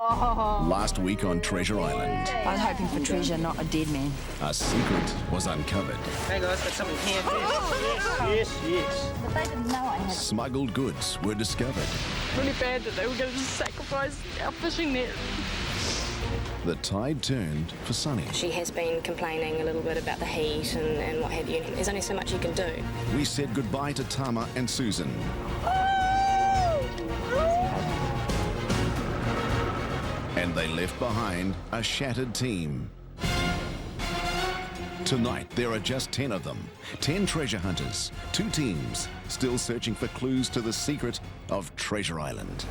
Last week on Treasure Island, I was hoping for treasure, not a dead man. a secret was uncovered. Hey guys, got something here. Yes. But they didn't know I had. Smuggled goods were discovered. Really bad that they were going to sacrifice our fishing net. The tide turned for Sunny. She has been complaining a little bit about the heat and what have you. There's only so much you can do. We said goodbye to Tama and Susan. And they left behind a shattered team. Tonight, there are just 10 of them. 10 treasure hunters, 2 teams, still searching for clues to the secret of Treasure Island.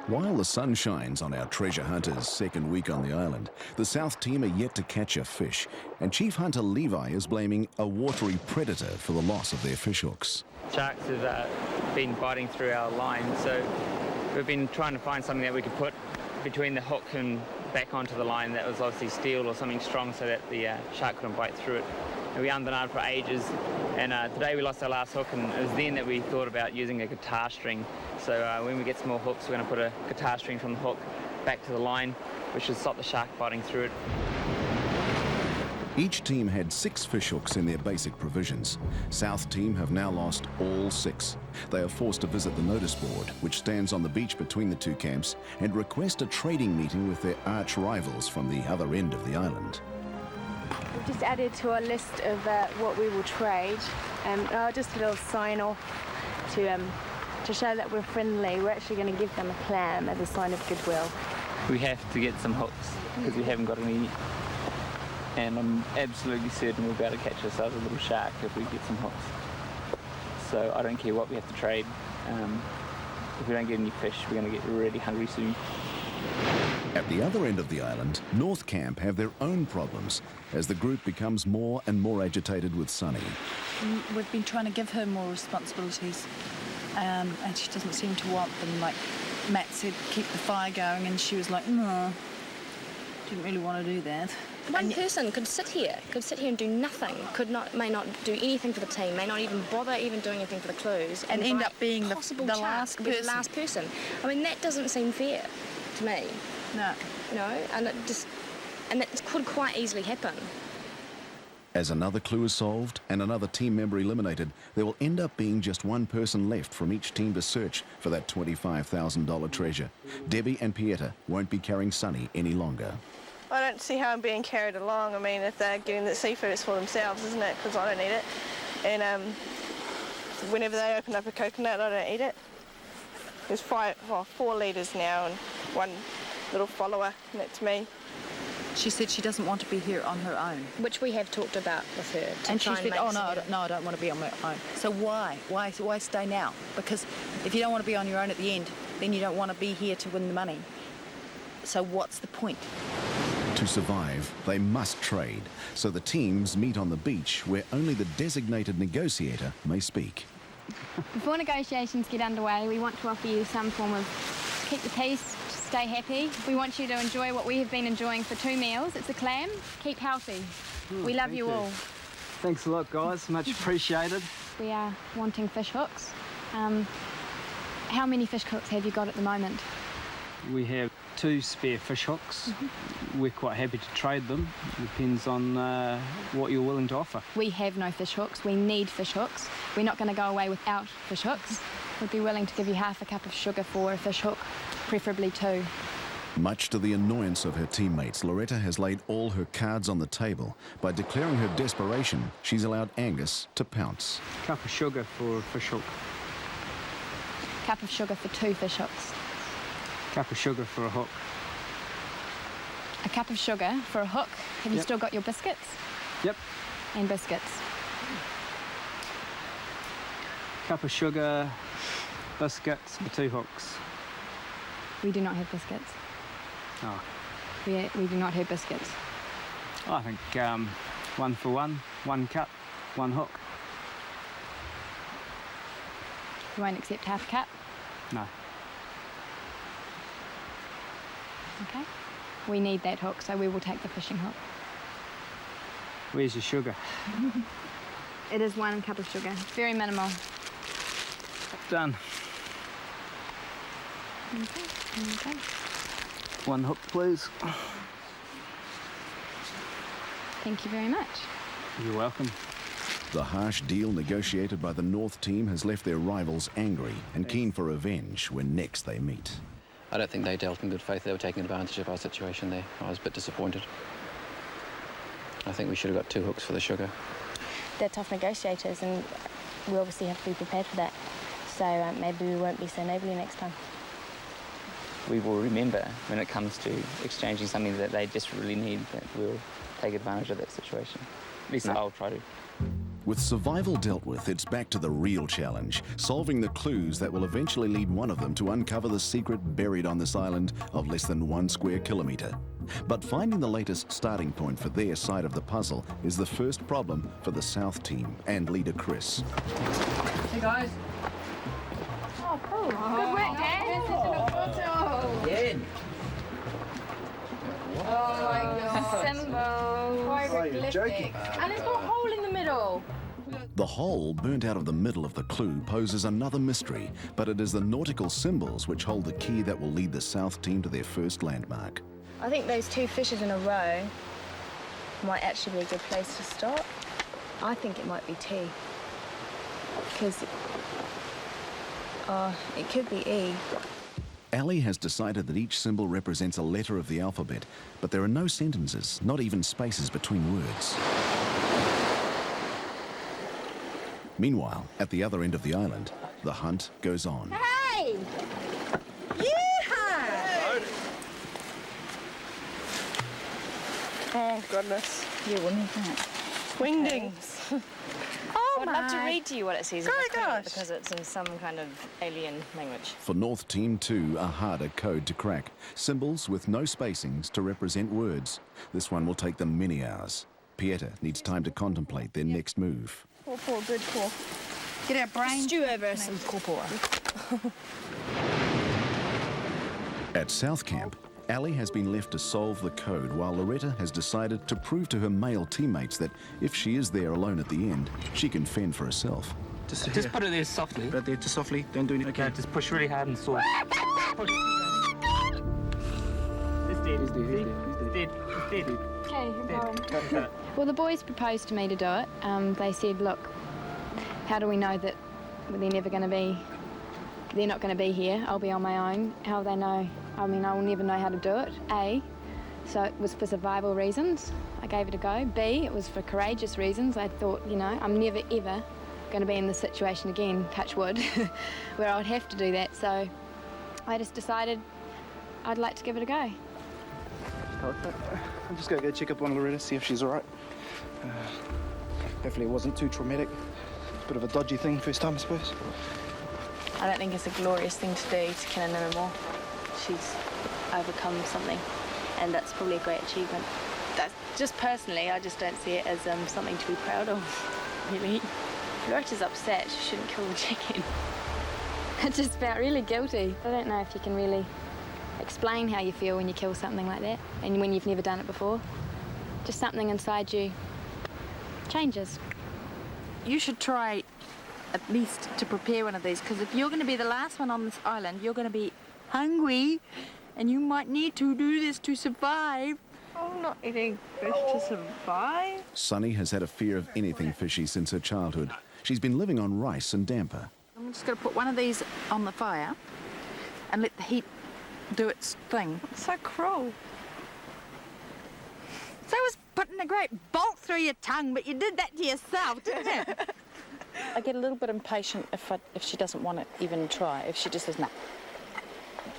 While the sun shines on our treasure hunters' second week on the island, the South team are yet to catch a fish, and Chief Hunter Levi is blaming a watery predator for the loss of their fishhooks. Sharks have been biting through our line, so we've been trying to find something that we could put between the hook and back onto the line that was obviously steel or something strong so that the shark couldn't bite through it. And we undone for ages, and today we lost our last hook, and it was then that we thought about using a guitar string. So when we get some more hooks, we're going to put a guitar string from the hook back to the line, which should stop the shark biting through it. Each team had 6 fishhooks in their basic provisions. South team have now lost all 6. They are forced to visit the notice board, which stands on the beach between the 2 camps, and request a trading meeting with their arch rivals from the other end of the island. We've just added to our list of what we will trade, just a little sign off to show that we're friendly. We're actually going to give them a clam as a sign of goodwill. We have to get some hooks because we haven't got any, and I'm absolutely certain we'll be able to catch ourselves a little shark if we get some hooks. So I don't care what we have to trade. If we don't get any fish, we're going to get really hungry soon. At the other end of the island, North Camp have their own problems as the group becomes more and more agitated with Sunny. We've been trying to give her more responsibilities, and she doesn't seem to want them. Like Matt said, keep the fire going, and she was like, no, didn't really want to do that. One person could sit here and do nothing, may not do anything for the team, may not even bother even doing anything for the clues. And end up being the last person. I mean, that doesn't seem fair to me. No. You know, and that could quite easily happen. As another clue is solved and another team member eliminated, there will end up being just one person left from each team to search for that $25,000 treasure. Debbie and Pieta won't be carrying Sunny any longer. I don't see how I'm being carried along. I mean, if they're getting the seafood, it's for themselves, isn't it? Because I don't eat it. And whenever they open up a coconut, I don't eat it. There's 4 leaders now and 1 little follower, and that's me. She said she doesn't want to be here on her own. Which we have talked about with her. And she said, oh, no, I don't want to be on my own. So why? Why stay now? Because if you don't want to be on your own at the end, then you don't want to be here to win the money. So what's the point? To survive, they must trade, so the teams meet on the beach where only the designated negotiator may speak. Before negotiations get underway, we want to offer you some form of keep the peace, stay happy. We want you to enjoy what we have been enjoying for 2 meals. It's a clam. Keep healthy. We love you all. Thanks a lot, guys. Much appreciated. We are wanting fish hooks. How many fish hooks have you got at the moment? We have 2 spare fish hooks. We're quite happy to trade them. Depends on what you're willing to offer. We have no fish hooks. We need fish hooks. We're not going to go away without fish hooks. We'd be willing to give you half a cup of sugar for a fish hook, preferably 2. Much to the annoyance of her teammates, Loretta has laid all her cards on the table. By declaring her desperation, she's allowed Angus to pounce. Cup of sugar for a fish hook. Cup of sugar for 2 fish hooks. Cup of sugar for a hook. A cup of sugar for a hook. Have you still got your biscuits? Yep. And biscuits. Cup of sugar, biscuits for 2 hooks. We do not have biscuits. Oh. We do not have biscuits. I think 1 for 1, 1 cup, 1 hook. You won't accept half a cup? No. Okay. We need that hook, so we will take the fishing hook. Where's your sugar? It is 1 cup of sugar. Very minimal. Done. Okay. 1 hook, please. Thank you very much. You're welcome. The harsh deal negotiated by the North team has left their rivals angry and keen for revenge when next they meet. I don't think they dealt in good faith. They were taking advantage of our situation there. I was a bit disappointed. I think we should have got 2 hooks for the sugar. They're tough negotiators, and we obviously have to be prepared for that. So maybe we won't be so neighbourly next time. We will remember when it comes to exchanging something that they desperately need, that we'll take advantage of that situation. At least I'll try to. With survival dealt with, it's back to the real challenge, solving the clues that will eventually lead one of them to uncover the secret buried on this island of less than 1 square kilometre. But finding the latest starting point for their side of the puzzle is the first problem for the South team and leader Chris. Hey guys. Oh, cool. Good work, Dad. Yeah. Oh my God. Symbol. Hieroglyphic. And it's got a hole in the middle. The hole burnt out of the middle of the clue poses another mystery, but it is the nautical symbols which hold the key that will lead the South team to their first landmark. I think those 2 fishes in a row might actually be a good place to start. I think it might be T. Because it could be E. Ali has decided that each symbol represents a letter of the alphabet, but there are no sentences, not even spaces between words. Meanwhile, at the other end of the island, the hunt goes on. Hey! Yeehaw! Oh, goodness. Yeah, what do you think? Wingdings. I'd love to read to you what it says, Oh my gosh. because it's in some kind of alien language. For North Team 2, a harder code to crack. Symbols with no spacings to represent words. This one will take them many hours. Pieta needs time to contemplate their next move. Poor, good call. Get our brains. Stew over some pawpaw. At South Camp, Ali has been left to solve the code while Loretta has decided to prove to her male teammates that if she is there alone at the end, she can fend for herself. Just put it there softly. Right there, just softly. Don't do anything. Okay, just push really hard and soft. Push. It's dead. He's dead. He's dead. It's dead. It's dead. Okay, I'm going. Got it. Well, the boys proposed to me to do it. They said, look, how do we know that they're never going to be, they're not going to be here, I'll be on my own. How they know? I mean, I will never know how to do it, A. So it was for survival reasons. I gave it a go. B, it was for courageous reasons. I thought, you know, I'm never, ever going to be in this situation again, touch wood, where I would have to do that. So I just decided I'd like to give it a go. I'm just going to go check up on Loretta, see if she's all right. Hopefully it wasn't too traumatic. It's a bit of a dodgy thing, first time, I suppose. I don't think it's a glorious thing to do to kill an animal. She's overcome something, and that's probably a great achievement. That's just personally, I just don't see it as something to be proud of, really. Loretta's upset. She shouldn't kill the chicken. I just felt really guilty. I don't know if you can really explain how you feel when you kill something like that, and when you've never done it before. Just something inside you changes. You should try at least to prepare one of these, because if you're going to be the last one on this island, you're going to be hungry, and you might need to do this to survive. I'm not eating fish to survive. Sunny has had a fear of anything fishy since her childhood. She's been living on rice and damper. I'm just going to put one of these on the fire and let the heat do its thing. It's so cruel. So was putting a great bolt through your tongue, but you did that to yourself, didn't you? I get a little bit impatient if she doesn't want to even try. If she just says no,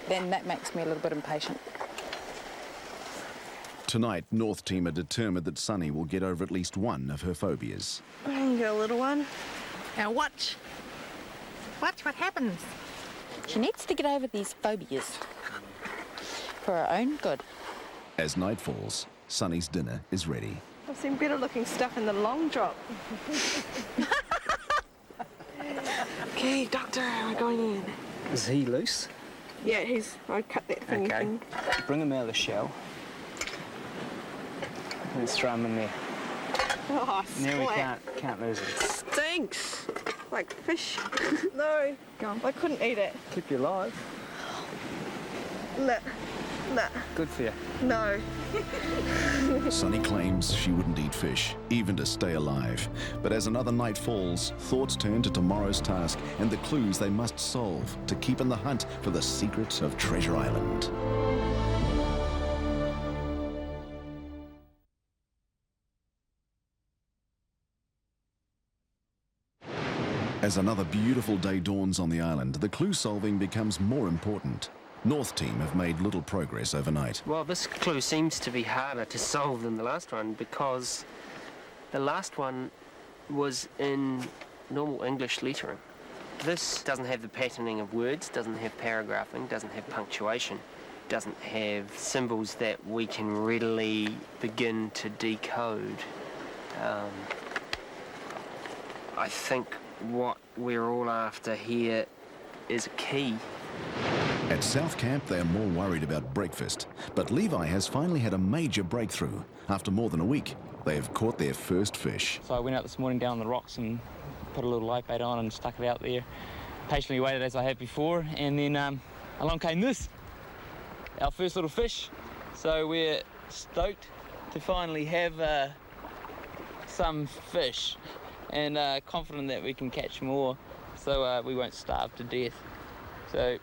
then that makes me a little bit impatient. Tonight, North Team are determined that Sunny will get over at least one of her phobias. I can get a little one. Now watch. Watch what happens. She needs to get over these phobias for her own good. As night falls, Sunny's dinner is ready. I've seen better looking stuff in the long drop. Okay, doctor, we're going in. Is he loose? Yeah, I cut that thingy Okay. thing. Bring him out of the shell. Let's throw him in there. Oh, Now we splat. can't lose him. stinks. Like fish. No. Go on. I couldn't eat it. Keep you alive. Nah. Nah. Good for you. No. Sunny claims she wouldn't eat fish, even to stay alive. But as another night falls, thoughts turn to tomorrow's task and the clues they must solve to keep in the hunt for the secrets of Treasure Island. As another beautiful day dawns on the island, the clue solving becomes more important. North team have made little progress overnight. Well, this clue seems to be harder to solve than the last one because the last one was in normal English lettering. This doesn't have the patterning of words, doesn't have paragraphing, doesn't have punctuation, doesn't have symbols that we can readily begin to decode. I think what we're all after here is a key. At South Camp, they're more worried about breakfast, but Levi has finally had a major breakthrough. After more than a week, they have caught their first fish. So I went out this morning down the rocks and put a little light bait on and stuck it out there. Patiently waited as I had before, and then along came this, our first little fish. So we're stoked to finally have some fish, and confident that we can catch more so we won't starve to death. So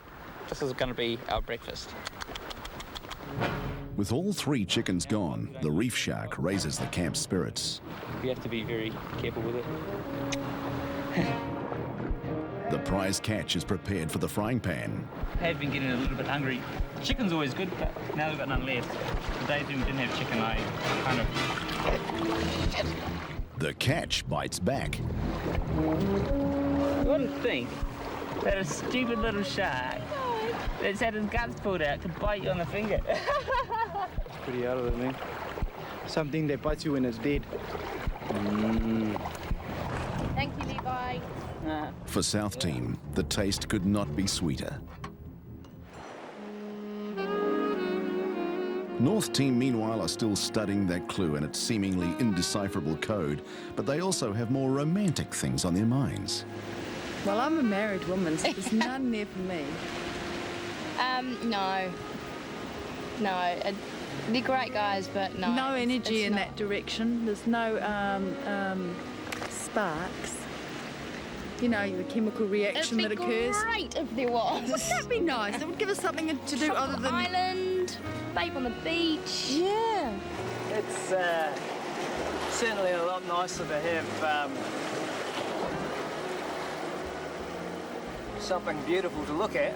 this is going to be our breakfast. With all 3 chickens gone, the reef shark raises the camp spirits. We have to be very careful with it. The prize catch is prepared for the frying pan. I have been getting a little bit hungry. Chicken's always good, but now we've got none left. The days when we didn't have chicken, I kind of... The catch bites back. You wouldn't think that a stupid little shark that's had his guts pulled out could bite you on the finger. Pretty out of it, man. Something that bites you when it's dead. Thank you, Levi. For South Team, the taste could not be sweeter. North Team, meanwhile, are still studying that clue and its seemingly indecipherable code, but they also have more romantic things on their minds. Well, I'm a married woman, so there's none there for me. No. They're great guys, but no. No energy in that direction. There's no sparks. You know, the chemical reaction that occurs. It'd be great if there was. Wouldn't that be nice? It would give us something to do other than... Island, babe on the beach. Yeah. It's certainly a lot nicer to have something beautiful to look at.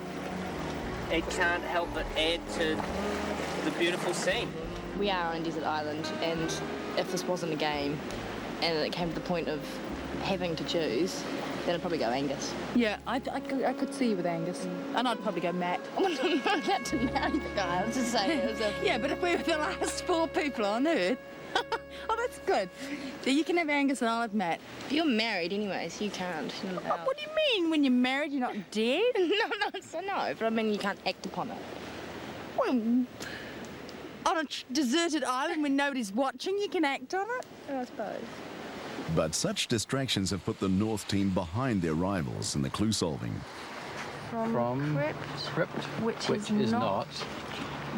It can't help but add to the beautiful scene. We are on a desert island, and if this wasn't a game, and it came to the point of having to choose, then I'd probably go Angus. Yeah, I could see you with Angus. And I'd probably go Matt. I'm not allowed to marry the guy, I was just saying. It was a... Yeah, but if we were the last 4 people on Earth... Oh, that's good. So you can have Angus and I'll have Matt. You're married anyway, so you can't. You're not allowed. What do you mean? When you're married, you're not dead? No, but I mean you can't act upon it. Well, on a deserted island when nobody's watching, you can act on it, I suppose. But such distractions have put the North Team behind their rivals in the clue solving. From crypt, which is not,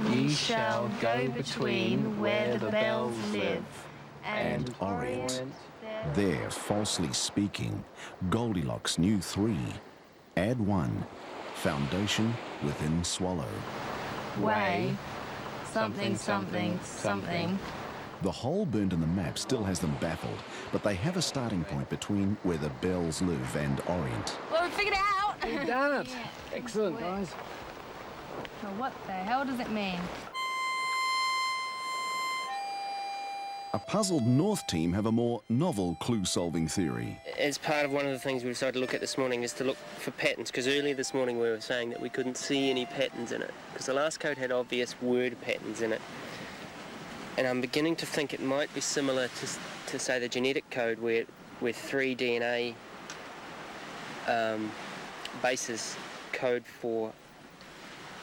ye shall go between where the bells live, and Orient. There, falsely speaking, Goldilocks knew 3. Add 1. Foundation within swallow. Way. Something, something, something. The hole burned in the map still has them baffled, but they have a starting point between where the bells live and Orient. Well, we figured it out. You've done it. Excellent, guys. Well, what the hell does it mean? A puzzled North Team have a more novel clue-solving theory. As part of one of the things we decided to look at this morning is to look for patterns, because earlier this morning we were saying that we couldn't see any patterns in it, because the last code had obvious word patterns in it. And I'm beginning to think it might be similar to say, the genetic code where 3 DNA bases code for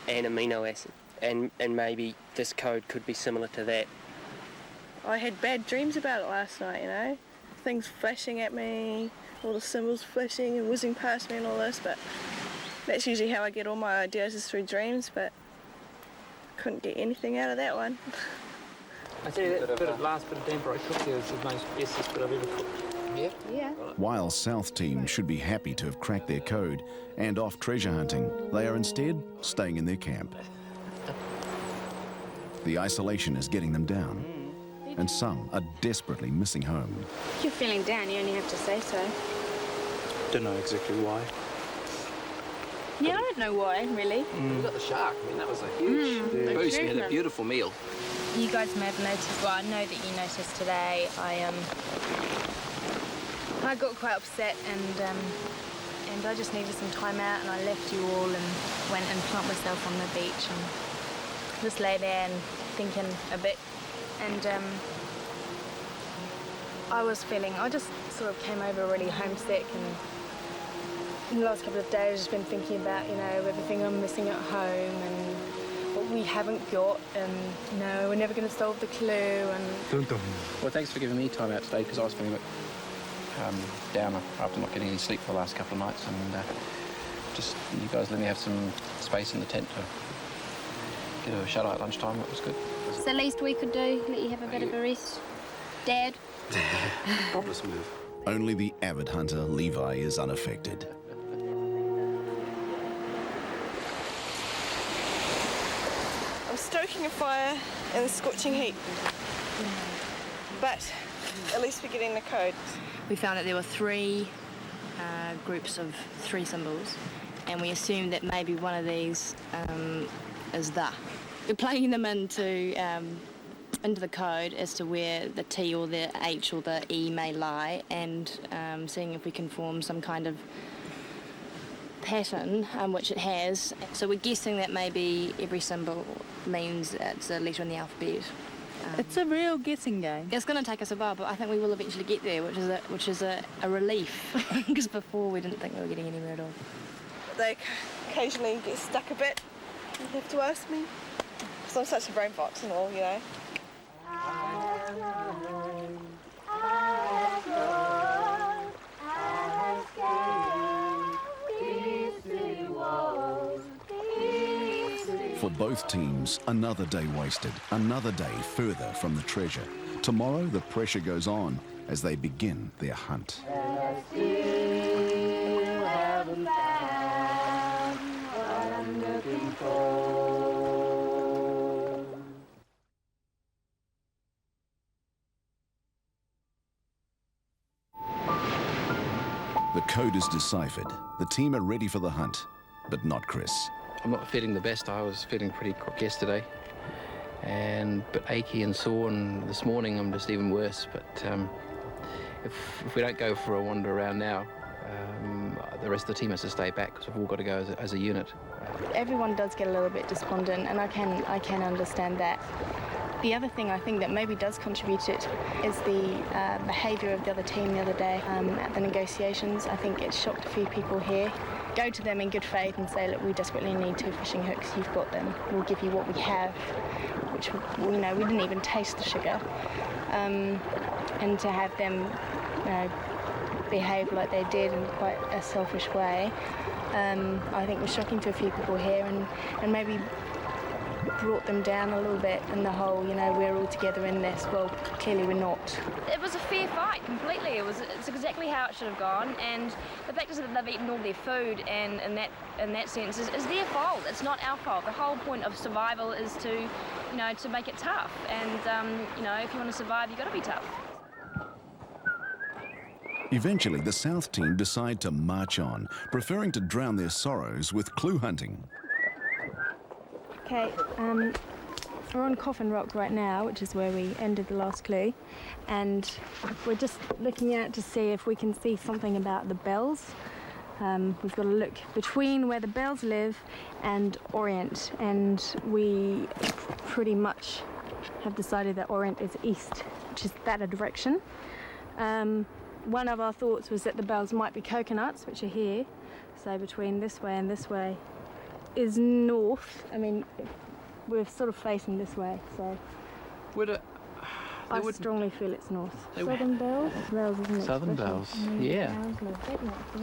an amino acid. And maybe this code could be similar to that. I had bad dreams about it last night, you know? Things flashing at me, all the symbols flashing and whizzing past me and all this, but that's usually how I get all my ideas, is through dreams, but couldn't get anything out of that one. I tell you, that bit of last bit of damper I cooked there was the most bestest bit I've ever cooked. Yeah. While South Team should be happy to have cracked their code and off treasure hunting, they are instead staying in their camp. The isolation is getting them down, and some are desperately missing home. If you're feeling down, you only have to say so. Don't know exactly why. Yeah, I don't know why, really. We got the shark. I mean, that was a huge boost. We had a beautiful meal. You guys may have noticed, well, I know that you noticed today, I got quite upset and I just needed some time out, and I left you all and went and plumped myself on the beach and just lay there and thinking a bit. And I just sort of came over really homesick, and in the last couple of days I've just been thinking about, you know, everything I'm missing at home and what we haven't got, and, you know, we're never going to solve the clue. And Well, thanks for giving me time out today, because I was feeling a bit down after not getting any sleep for the last couple of nights, and just you guys let me have some space in the tent to get a shut-eye at lunchtime. It was good. It's the least we could do, let you have a bit of a rest. Dad? Obvious move. Only the avid hunter, Levi, is unaffected. I'm stoking a fire in the scorching heat, but at least we're getting the code. we found that there were three groups of 3 symbols, and we assumed that maybe one of these is the. We're plugging them into the code as to where the T or the H or the E may lie, and seeing if we can form some kind of pattern, which it has. So we're guessing that maybe every symbol means it's a letter in the alphabet. It's a real guessing game. It's going to take us a while, but I think we will eventually get there, which is a relief, because before we didn't think we were getting anywhere at all. They occasionally get stuck a bit. You have to ask me. Because I'm such a brain box and all, you know. For both teams, another day wasted, another day further from the treasure. Tomorrow, the pressure goes on as they begin their hunt. The code is deciphered. The team are ready for the hunt, but not Chris. I'm not feeling the best. I was feeling pretty crook yesterday, but achy and sore, and this morning I'm just even worse. But if we don't go for a wander around now, the rest of the team has to stay back, because we've all got to go as a unit. Everyone does get a little bit despondent, and I can understand that. The other thing I think that maybe does contribute to it is the behaviour of the other team the other day at the negotiations. I think it shocked a few people here. Go to them in good faith and say, look, we desperately need 2 fishing hooks, you've got them, we'll give you what we have, which, you know, we didn't even taste the sugar. And to have them, you know, behave like they did in quite a selfish way, I think was shocking to a few people here, and maybe brought them down a little bit in the whole, you know, we're all together in this. Well, clearly we're not. It was a fair fight, completely. It's exactly how it should have gone, and the fact is that they've eaten all their food, and in that sense is their fault. It's not our fault. The whole point of survival is to, you know, to make it tough, and you know, if you want to survive, you've got to be tough. Eventually, the South team decide to march on, preferring to drown their sorrows with clue hunting. Okay, we're on Coffin Rock right now, which is where we ended the last clue, and we're just looking out to see if we can see something about the bells. We've got to look between where the bells live and Orient, and we pretty much have decided that Orient is east, which is that direction. One of our thoughts was that the bells might be coconuts, which are here, so between this way and this way is north. I mean, we're sort of facing this way, so. I strongly feel it's north. Southern bells? Bells, isn't it? Southern bells, yeah.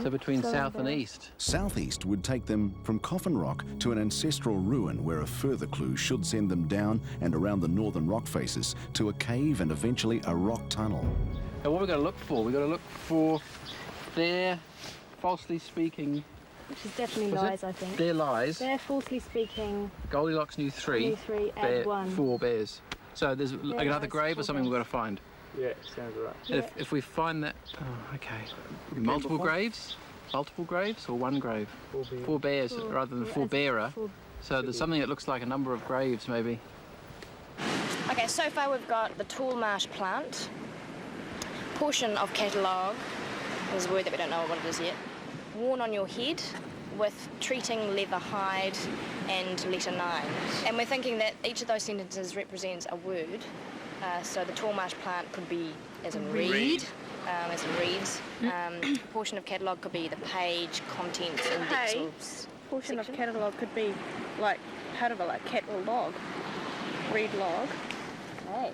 So between south and east. Southeast would take them from Coffin Rock to an ancestral ruin where a further clue should send them down and around the northern rock faces to a cave and eventually a rock tunnel. And what we've got to look for? We've got to look for their falsely speaking... Which is definitely lies, I think. Their lies. They're falsely speaking... Goldilocks knew three. Add one. 4 bears. So there's another grave or something we've got to find. Yeah, sounds right. Yeah. If we find that... Oh, okay. Multiple graves? Multiple graves or one grave? 4 bears rather than 4 bearer. So there's something that looks like a number of graves, maybe. Okay, so far we've got the tall marsh plant, portion of catalogue, there's a word that we don't know what it is yet, worn on your head with treating leather hide and letter 9. And we're thinking that each of those sentences represents a word. So the tall marsh plant could be as in read, as in reads. Portion of catalogue could be the page, contents, index, or portion of catalogue could be like part of a cat or log. Read log. Hey,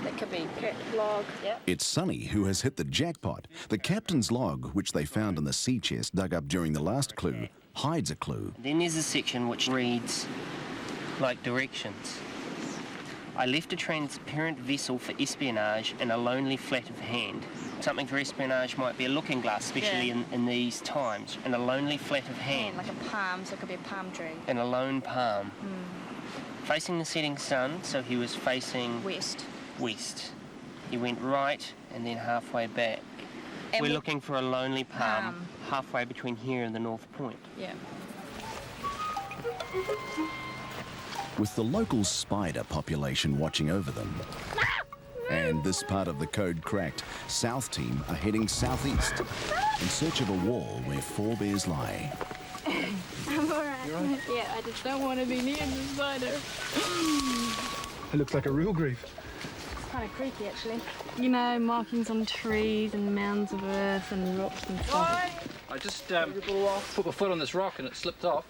that could be cat log. Yep. It's Sunny who has hit the jackpot. The captain's log, which they found in the sea chest dug up during the last clue, hides a clue. Then there's a section which reads like directions. I left a transparent vessel for espionage and a lonely flat of hand. Something for espionage might be a looking glass, especially in these times, and a lonely flat of hand. Like a palm, so it could be a palm tree. And a lone palm. Facing the setting sun, so he was facing... West. He went right and then halfway back. And we're looking for a lonely palm halfway between here and the North Point. Yeah. With the local spider population watching over them, and this part of the code cracked, South team are heading southeast in search of a wall where 4 bears lie. I'm alright. Yeah, I just don't want to be near the spider. It looks like a real grave. It's kind of creepy, actually. You know, markings on trees and mounds of earth and rocks and stuff. I just put my foot on this rock and it slipped off.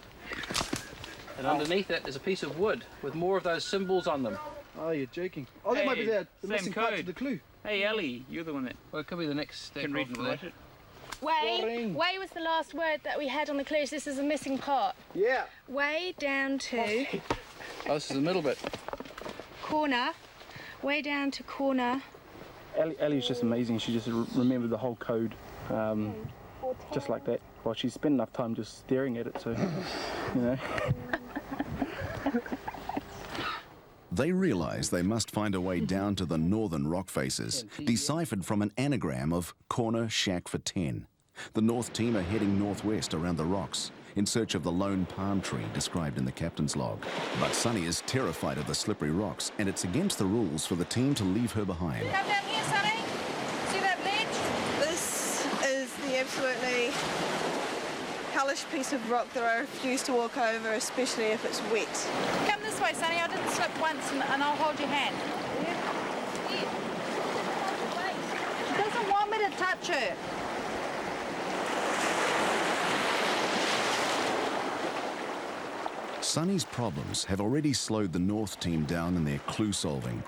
And underneath it is a piece of wood with more of those symbols on them. Oh, you're joking. Oh, that might be the missing part of the clue. Hey, Ellie, you're the one that... Well, it could be the next step. Can read and write it. Way was the last word that we had on the clues. This is a missing part. Yeah. Way down to... Oh, this is the middle bit. Corner. Way down to corner. Ellie's just amazing. She just remembered the whole code, just like that. Well, she spent enough time just staring at it, so, you know. They realise they must find a way down to the northern rock faces, deciphered from an anagram of corner shack for 10. The North team are heading northwest around the rocks in search of the lone palm tree described in the captain's log. But Sunny is terrified of the slippery rocks, and it's against the rules for the team to leave her behind. Come down here, Sunny. See that ledge? This is the absolutely hellish piece of rock that I refuse to walk over, especially if it's wet. Come this way, Sonny. I didn't slip once and I'll hold your hand. She doesn't want me to touch her. Sunny's problems have already slowed the North team down in their clue solving.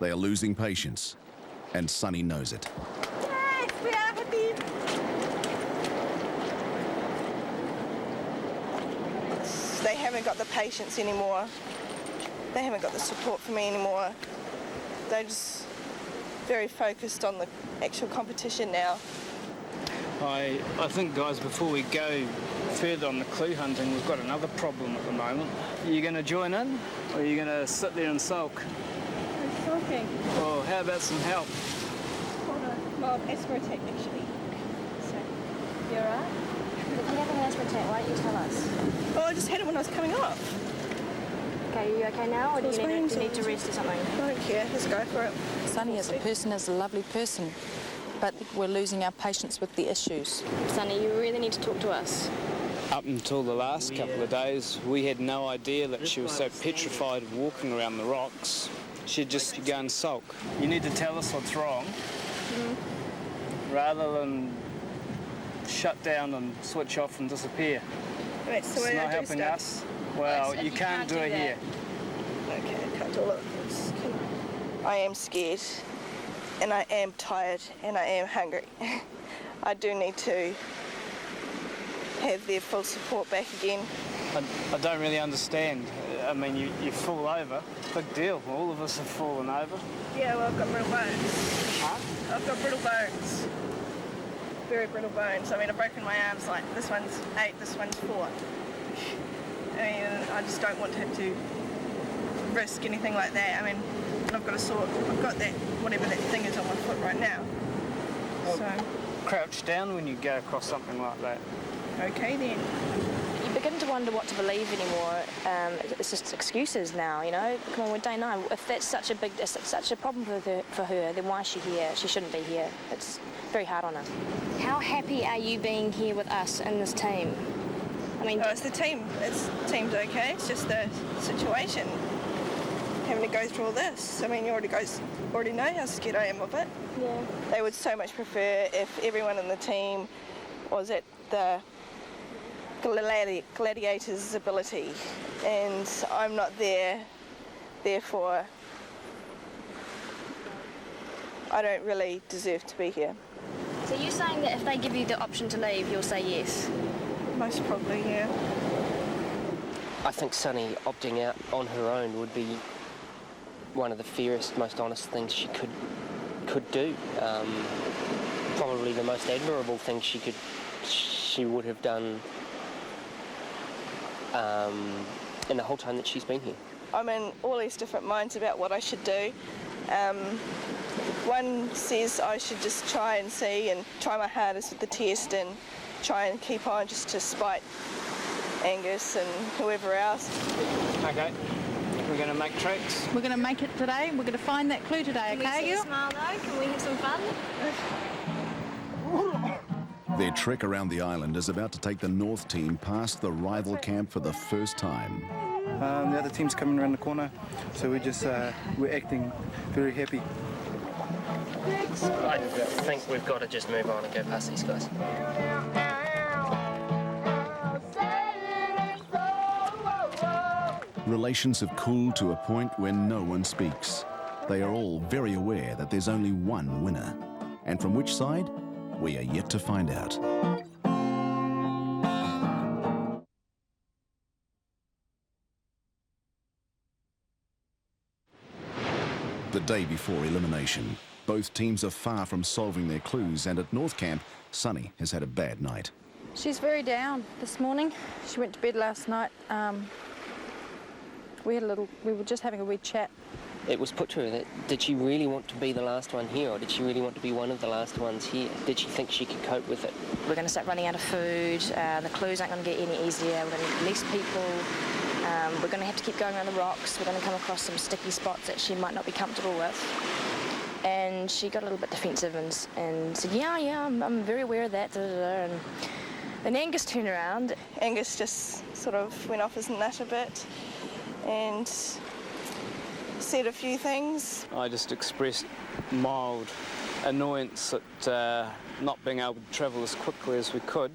They are losing patience, and Sunny knows it. Yes, we are happy. They haven't got the patience anymore. They haven't got the support from me anymore. They're just very focused on the actual competition now. I think, guys, before we go further on the clue hunting, we've got another problem at the moment. Are you going to join in, or are you going to sit there and sulk? I'm sulking. Oh, how about some help? Hold on. Well, aspartate, actually. So, you alright? If you have an aspartate, why don't you tell us? Oh, I just had it when I was coming up. Okay, are you okay now, or do you need to rest or something? I don't care. Let's go for it. Sunny as a person is a lovely person, but we're losing our patience with the issues. Sonny, you really need to talk to us. Up until the last couple of days, we had no idea that she was so petrified of walking around the rocks. She'd just go and sulk. You need to tell us what's wrong, rather than shut down and switch off and disappear. Right, so it's not helping us. Well, you can't do it here. Okay, I can't do it. I am scared, and I am tired, and I am hungry. I do need to have their full support back again. I don't really understand. I mean, you fall over. Big deal. All of us have fallen over. Yeah, well, I've got brittle bones. Huh? I've got brittle bones. Very brittle bones. I mean, I've broken my arms, like, this one's 8, this one's 4. I mean, I just don't want to have to risk anything like that. I mean, I've got a sore, I've got that, whatever that thing is on my foot right now. So. Crouch down when you go across something like that. Okay then. You begin to wonder what to believe anymore. It's just excuses now, you know. Come on, we're day 9. If that's such a problem for her, then why is she here? She shouldn't be here. It's very hard on her. How happy are you being here with us in this team? I mean, it's the team. The team's okay. It's just the situation. Having to go through all this. I mean, you already know how scared I am of it. Yeah. They would so much prefer if everyone in the team was at the gladiator's ability, and I'm not there. Therefore, I don't really deserve to be here. So you're saying that if they give you the option to leave, you'll say yes? Most probably, yeah. I think Sunny opting out on her own would be one of the fairest, most honest things she could do. Probably the most admirable thing she would have done in the whole time that she's been here. I'm in all these different minds about what I should do. One says I should just try and see and try my hardest with the test and try and keep on just to spite Angus and whoever else. Okay, we're going to make tracks. We're going to make it today. We're going to find that clue today, okay? Can we see a smile though? Can we have some fun? Their trek around the island is about to take the North team past the rival camp for the first time. The other team's coming around the corner, so we're acting very happy. I think we've got to just move on and go past these guys. Relations have cooled to a point where no one speaks. They are all very aware that there's only one winner. And from which side? We are yet to find out. The day before elimination, both teams are far from solving their clues, and at North Camp, Sunny has had a bad night. She's very down this morning. She went to bed last night. We were just having a wee chat. It was put to her that did she really want to be the last one here, or did she really want to be one of the last ones here? Did she think she could cope with it? We're going to start running out of food. The clues aren't going to get any easier. We're going to need less people. We're going to have to keep going around the rocks. We're going to come across some sticky spots that she might not be comfortable with. And she got a little bit defensive and said, yeah, I'm very aware of that. And then Angus turned around. Angus just sort of went off his nut a bit and said a few things. I just expressed mild annoyance at not being able to travel as quickly as we could.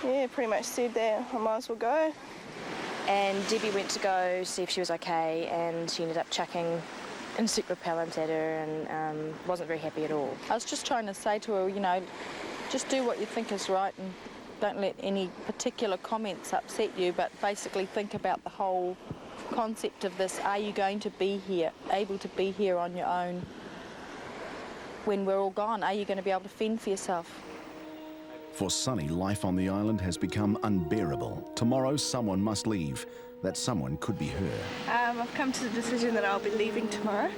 Yeah, pretty much said that I might as well go. And Debbie went to go see if she was okay, and she ended up chucking insect repellent at her and wasn't very happy at all. I was just trying to say to her, you know, just do what you think is right and don't let any particular comments upset you, but basically think about the whole concept of this. Are you going to be here, able to be here on your own when we're all gone? Are you going to be able to fend for yourself? For Sunny, life on the island has become unbearable. Tomorrow, someone must leave. That someone could be her. I've come to the decision that I'll be leaving tomorrow,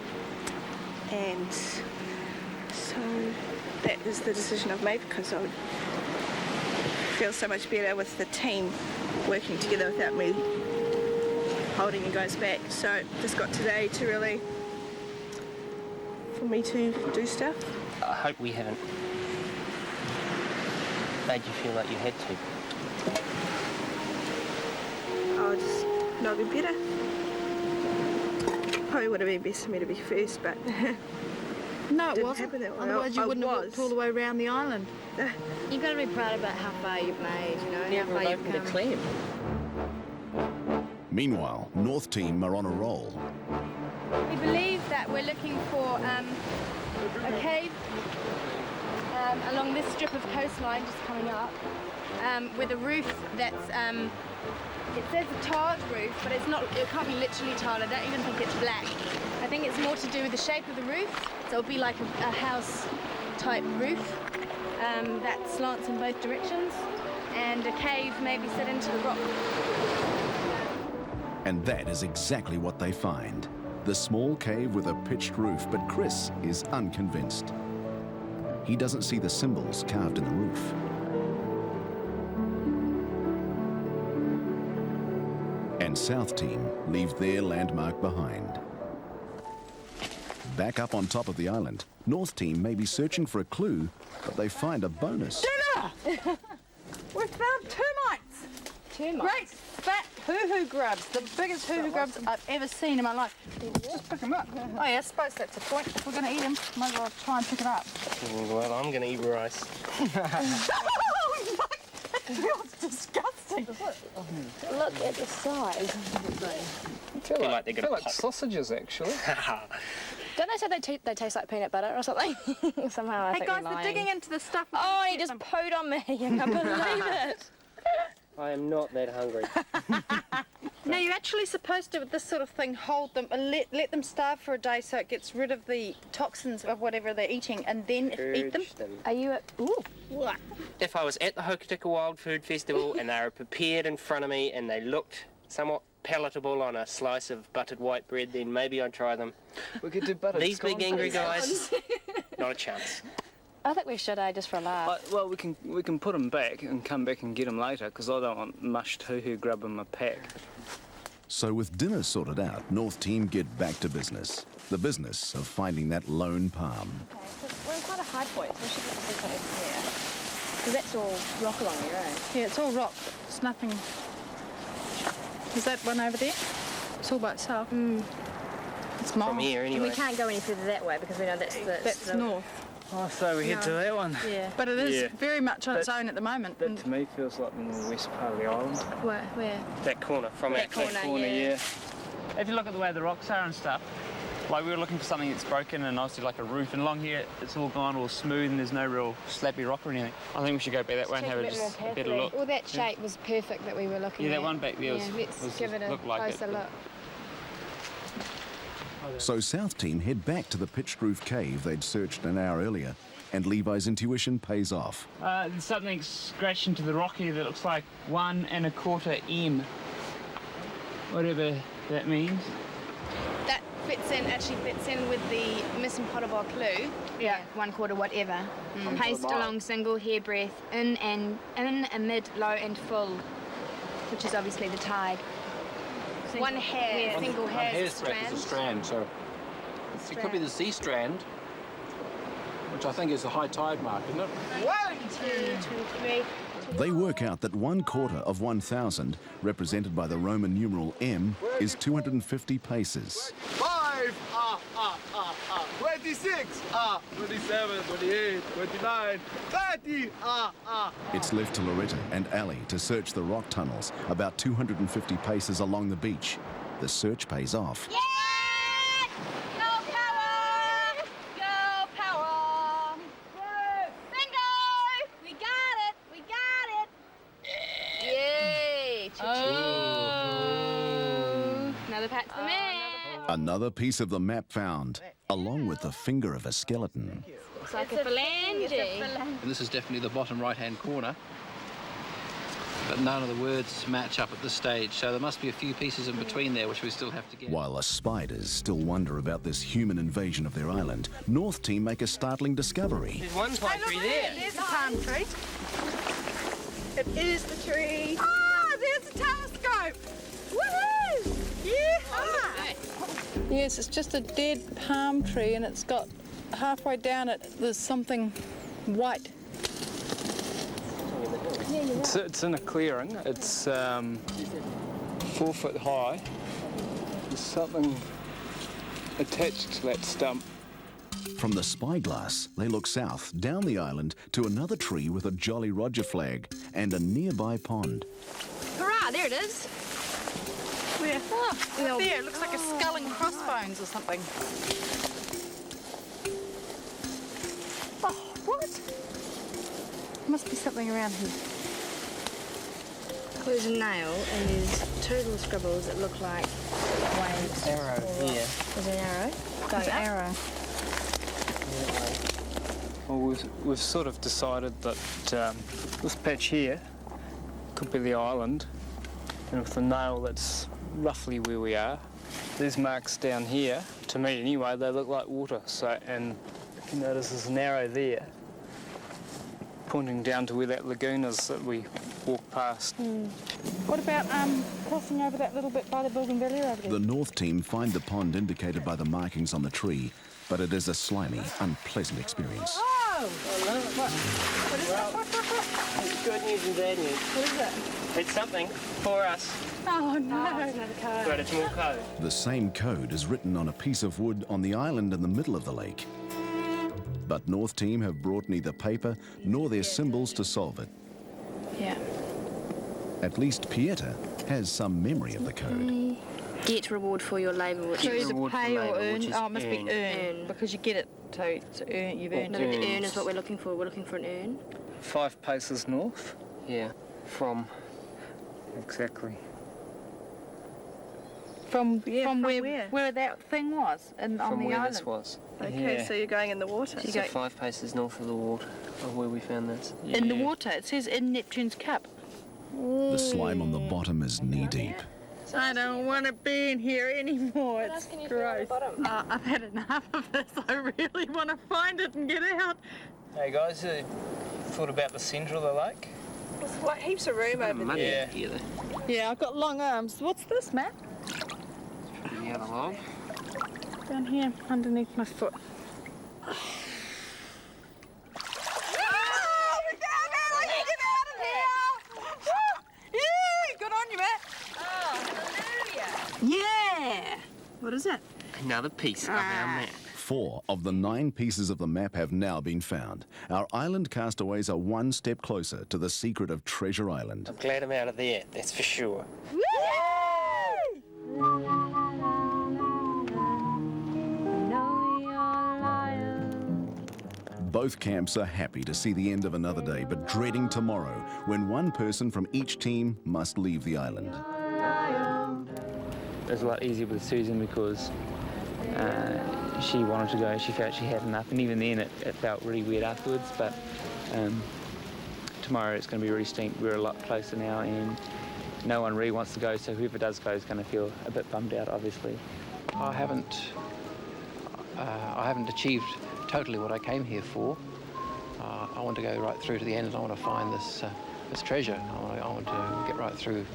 and so that is the decision I've made, because I would feel so much better with the team working together without me holding you guys back. So just got today to really, for me to do stuff. I hope we haven't made you feel like you had to. I'll just know a bit better. Probably would have been best for me to be first, but no, it didn't wasn't. happen that way. Otherwise you wouldn't have walked all the way around the island. You've got to be proud about how far you've made, you know, and how far you've come. Claim. Meanwhile, North team are on a roll. We believe that we're looking for a cave along this strip of coastline just coming up with a roof that's, it says a tiled roof, but it's not, it can't be literally tiled. I don't even think it's black. I think it's more to do with the shape of the roof. So it'll be like a house type roof that slants in both directions, and a cave maybe set into the rock. And that is exactly what they find. The small cave with a pitched roof, but Chris is unconvinced. He doesn't see the symbols carved in the roof. And South Team leave their landmark behind. Back up on top of the island, North Team may be searching for a clue, but they find a bonus. Dinner! We found termites! Termites? Great fat hoo-hoo grubs, the biggest hoo-hoo grubs I've ever seen in my life. Just pick them up. Oh yeah, I suppose that's the point. If we're going to eat them, might as well try and pick it up. Well, I'm going to eat rice. Oh my, that feels disgusting. Look at the size. I feel like they're going to pop. Sausages, actually. Don't they say they taste like peanut butter or something? Somehow I hey think guys, we're they're digging into the stuff. Oh, he just pooed on me. I can't believe it. I am not that hungry. No, you're actually supposed to, with this sort of thing, hold them and let them starve for a day so it gets rid of the toxins of whatever they're eating, and then eat them. Are you at... Ooh. What? If I was at the Hokitika Wild Food Festival and they were prepared in front of me and they looked somewhat palatable on a slice of buttered white bread, then maybe I'd try them. We could do buttered These big angry guys, not a chance. I think we should, just for a laugh. Well, we can put them back and come back and get them later, because I don't want mushed hoo-hoo grub in my pack. So with dinner sorted out, North Team get back to business. The business of finding that lone palm. Okay, so we're in quite a high point, so we should get the big over here. Because that's all rock along your own. Yeah, it's all rock. It's nothing. Is that one over there? It's all by itself. It's From here, anyway. We can't go any further that way because we know that's the north. Oh, so we head to that one. Yeah, but it is very much on its own at the moment. That to me feels like the more west part of the island. Where? That corner, from that corner, yeah. If you look at the way the rocks are and stuff, like we were looking for something that's broken and obviously like a roof, and along here it's all gone all smooth and there's no real slappy rock or anything. I think we should go back that way and have a better look. Well, that shape was perfect that we were looking at. Yeah, that one back there let's give it a closer look. So South Team head back to the pitched roof cave they'd searched an hour earlier, and Levi's intuition pays off. There's something scratched into the rock here that looks like 1 1/4 M. Whatever that means. That actually fits in with the missing part of our clue. Yeah, 1/4 whatever. Paced along single hair breath, in, amid, low and full, which is obviously the tide. One hair, single hair strand. Is a strand, so it could be the C strand, which I think is the high tide mark, isn't it? 1, 2, 3. They work out that 1/4 of 1,000, represented by the Roman numeral M, is 250 paces. 5, 26, 27, 28, 29, 30, It's left to Loretta and Ali to search the rock tunnels about 250 paces along the beach. The search pays off. Yeah! Go power! Go power! Bingo! We got it! We got it! Yay! Oh! Another pat to the man. Another piece of the map found, along with the finger of a skeleton. Looks like a phalange. And this is definitely the bottom right-hand corner. But none of the words match up at this stage, so there must be a few pieces in between there which we still have to get. While the spiders still wonder about this human invasion of their island, North Team make a startling discovery. There's one pine tree there. There's a palm tree. It is the tree. Ah, there's a telescope. Woohoo! Yeah. Yes, it's just a dead palm tree, and it's got halfway down it. There's something white. It's in a clearing. It's 4 foot high. There's something attached to that stump. From the spyglass, they look south, down the island, to another tree with a Jolly Roger flag and a nearby pond. Hurrah, there it is. Where? Oh, there, it looks like a skull and crossbones or something. Oh, what? Must be something around here. There's a nail and there's two little scribbles that look like waves. Arrow here. There's an arrow. There's an arrow. Well, we've sort of decided that this patch here could be the island, and with the nail that's roughly where we are. These marks down here, to me anyway, they look like water. So, and if you notice there's an arrow there pointing down to where that lagoon is that we walked past. What about crossing over that little bit by the bougainvillea over there? The North team find the pond indicated by the markings on the tree, but it is a slimy, unpleasant experience. Oh! What is that? It's good news and bad news. What is it? It's something for us. Oh no! It's another code. But it's more code. The same code is written on a piece of wood on the island in the middle of the lake. But North team have brought neither paper nor their symbols to solve it. Yeah. At least Pieta has some memory of the code. Get reward for your labour, which So is either reward for pay or labour, earn. which is Oh, it must be earn. earn because you get it. So it's earn. You've earned no, it. but the earn is what we're looking for. We're looking for an earn. 5 paces north. Yeah, from. Exactly. From from where that thing was on From the where island. this was. Okay, Yeah. so you're going in the water. So 5 paces north of the water, of where we found this. In the water. It says in Neptune's cup. The slime on the bottom is knee-deep. I don't want to be in here anymore. It's gross. I've had enough of this. I really want to find it and get out. Hey guys, thought about the centre of the lake? There's like heaps of room over Muddy there. together. Yeah, I've got long arms. What's this, Matt? The other log. Down here, underneath my foot. Good on you, Matt. Yeah. What is it? Another piece of our map. 4 of the 9 pieces of the map have now been found. Our island castaways are one step closer to the secret of Treasure Island. I'm glad I'm out of there, that's for sure. Both camps are happy to see the end of another day, but dreading tomorrow, when one person from each team must leave the island. It was a lot easier with Susan because she wanted to go, she felt she had enough, and even then it felt really weird afterwards, but tomorrow it's going to be really steep. We're a lot closer now and no one really wants to go, so whoever does go is going to feel a bit bummed out, obviously. I haven't achieved totally what I came here for. I want to go right through to the end, and I want to find this treasure. I want to get right through.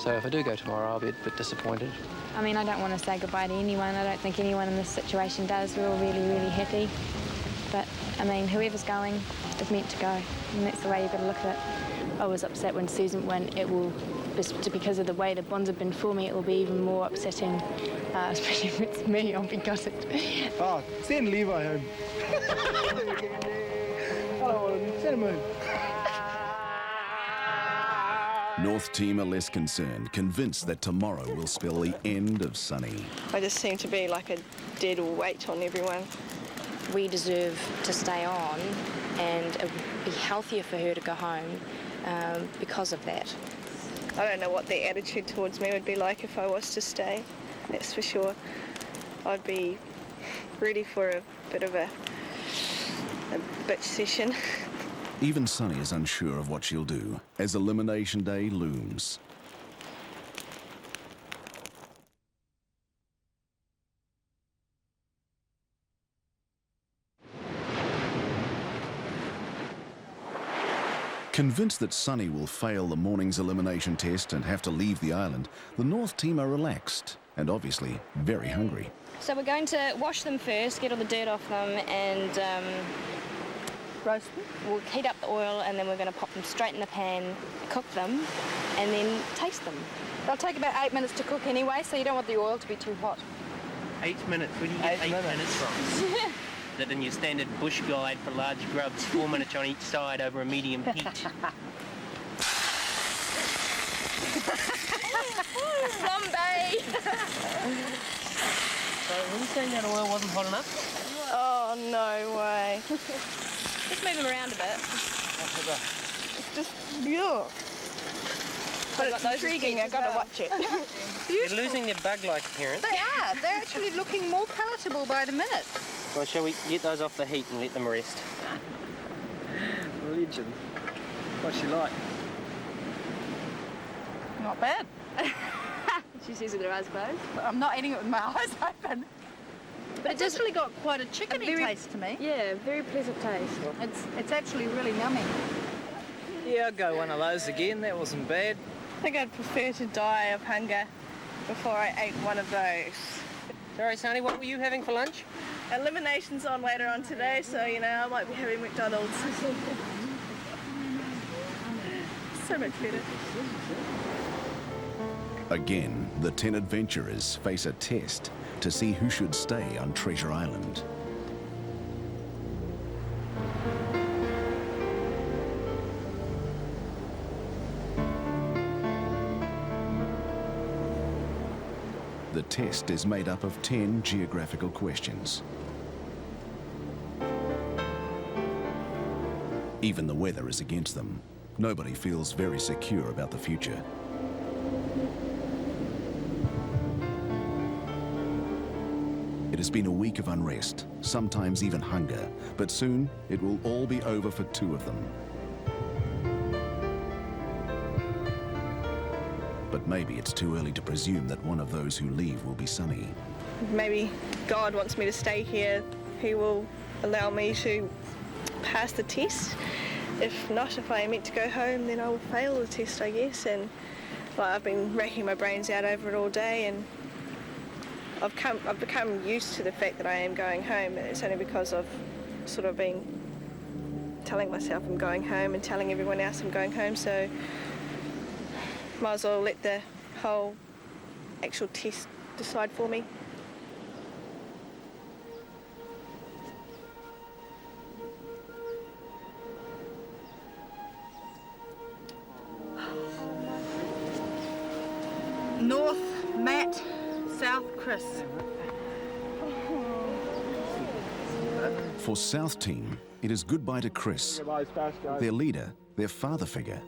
So if I do go tomorrow, I'll be a bit disappointed. I mean, I don't want to say goodbye to anyone. I don't think anyone in this situation does. We're all really, really happy. But, I mean, whoever's going is meant to go, and that's the way you've got to look at it. I was upset when Susan went. It will, just because of the way the bonds have been forming, it will be even more upsetting, especially if it's me. I'll be gutted. Oh, send Levi home. Send him home. North team are less concerned, convinced that tomorrow will spell the end of Sunny. I just seem to be like a dead weight on everyone. We deserve to stay on, and it would be healthier for her to go home because of that. I don't know what their attitude towards me would be like if I was to stay, that's for sure. I'd be ready for a bit of a bitch session. Even Sunny is unsure of what she'll do as Elimination Day looms. Convinced that Sunny will fail the morning's elimination test and have to leave the island, the North team are relaxed and obviously very hungry. So we're going to wash them first, get all the dirt off them, and roast them. We'll heat up the oil, and then we're going to pop them straight in the pan, cook them, and then taste them. They'll take about 8 minutes to cook anyway, so you don't want the oil to be too hot. 8 minutes? Where do you get 8 minutes from? Is that in your standard bush guide for large grubs, 4 minutes on each side over a medium heat? Flambe! So, were you saying that oil wasn't hot enough? Oh, no way. Just move them around a bit. It's just, yeah. But it's intriguing, I've got to watch it. They're losing their bug-like appearance. They are. They're actually looking more palatable by the minute. Well, shall we get those off the heat and let them rest? Religion. What's she like? Not bad. She sees with her eyes closed. I'm not eating it with my eyes open. But it's actually got quite a chickeny taste to me. Yeah, very pleasant taste. It's actually really yummy. Yeah, I'd go one of those again. That wasn't bad. I think I'd prefer to die of hunger before I ate one of those. Sorry, Sonny, what were you having for lunch? Elimination's on later on today, so, you know, I might be having McDonald's. So much better. Again, the 10 adventurers face a test to see who should stay on Treasure Island. The test is made up of 10 geographical questions. Even the weather is against them. Nobody feels very secure about the future. It has been a week of unrest, sometimes even hunger, but soon it will all be over for 2 of them. But maybe it's too early to presume that one of those who leave will be Sunny. Maybe God wants me to stay here. He will allow me to pass the test. If not, if I am meant to go home, then I will fail the test, I guess. And like, I've been racking my brains out over it all day, and I've become used to the fact that I am going home. It's only because I've sort of been telling myself I'm going home and telling everyone else I'm going home, so might as well let the whole actual test decide for me. North, Matt. South, Chris. For South Team, it is goodbye to Chris, their leader, their father figure.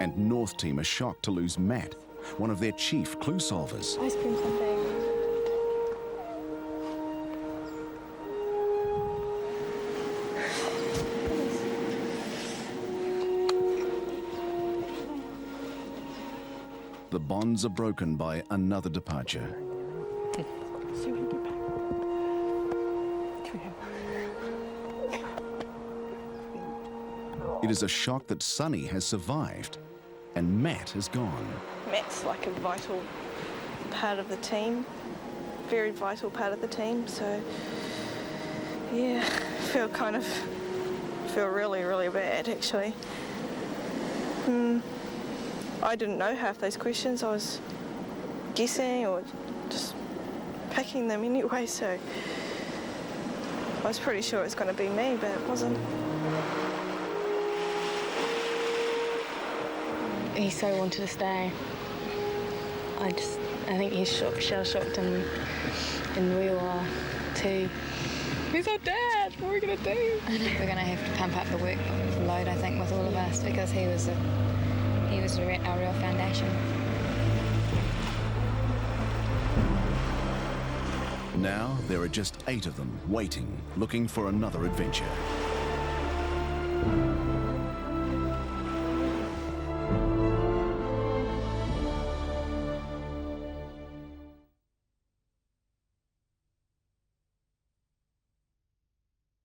And North Team are shocked to lose Matt, one of their chief clue solvers. Ice cream sundae. The bonds are broken by another departure. It is a shock that Sunny has survived and Matt has gone. Matt's like a vital part of the team, very vital part of the team, so yeah, feel really, really bad actually. I didn't know half those questions. I was guessing or just picking them anyway, so I was pretty sure it was going to be me, but it wasn't. He so wanted to stay. I think he's shell-shocked and we all are too. He's our dad. What are we going to do? I think we're going to have to pump up the workload, I think, with all of us, because he was our real foundation. Now there are just 8 of them waiting, looking for another adventure.